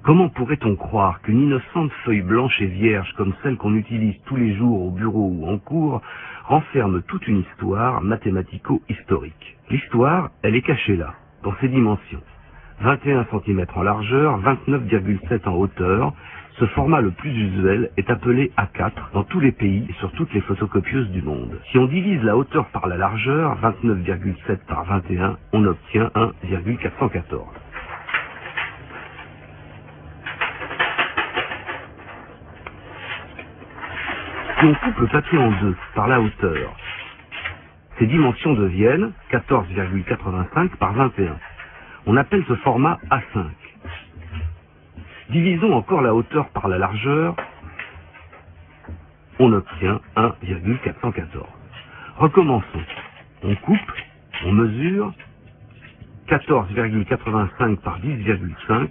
Comment pourrait-on croire qu'une innocente feuille blanche et vierge comme celle qu'on utilise tous les jours au bureau ou en cours renferme toute une histoire mathématico-historique? L'histoire, elle est cachée là, dans ses dimensions. 21 cm en largeur, 29,7 en hauteur. Ce format le plus usuel est appelé A4 dans tous les pays et sur toutes les photocopieuses du monde. Si on divise la hauteur par la largeur, 29,7 par 21, on obtient 1,414. Si on coupe le papier en deux par la hauteur, ses dimensions deviennent 14,85 par 21. On appelle ce format A5. Divisons encore la hauteur par la largeur, on obtient 1,414. Recommençons. On coupe, on mesure, 14,85 par 10,5.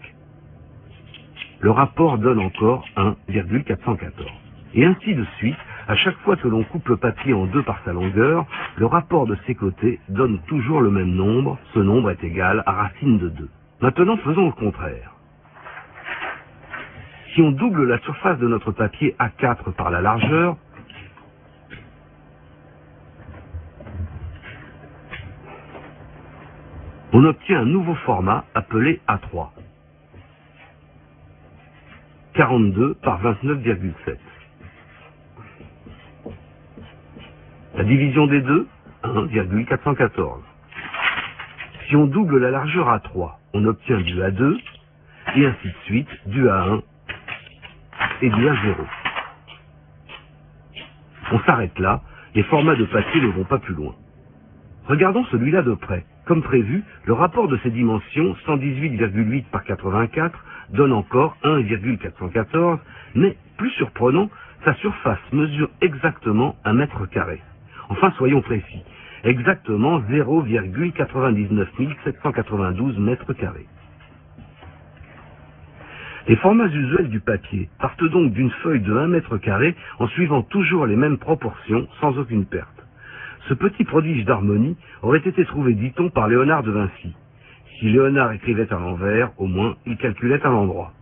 Le rapport donne encore 1,414. Et ainsi de suite, à chaque fois que l'on coupe le papier en deux par sa longueur, le rapport de ses côtés donne toujours le même nombre. Ce nombre est égal à racine de 2. Maintenant, faisons le contraire. Si on double la surface de notre papier A4 par la largeur, on obtient un nouveau format appelé A3. 42 par 29,7. La division des deux, 1,414. Si on double la largeur A3, on obtient du A2, et ainsi de suite, du A1 et du A0. On s'arrête là, les formats de papier ne vont pas plus loin. Regardons celui-là de près. Comme prévu, le rapport de ces dimensions, 118,8 par 84, donne encore 1,414, mais plus surprenant, sa surface mesure exactement 1 mètre carré. Enfin, soyons précis, exactement 0,99 792 mètres carrés. Les formats usuels du papier partent donc d'une feuille de 1 mètre carré en suivant toujours les mêmes proportions sans aucune perte. Ce petit prodige d'harmonie aurait été trouvé, dit-on, par Léonard de Vinci. Si Léonard écrivait à l'envers, au moins il calculait à l'endroit.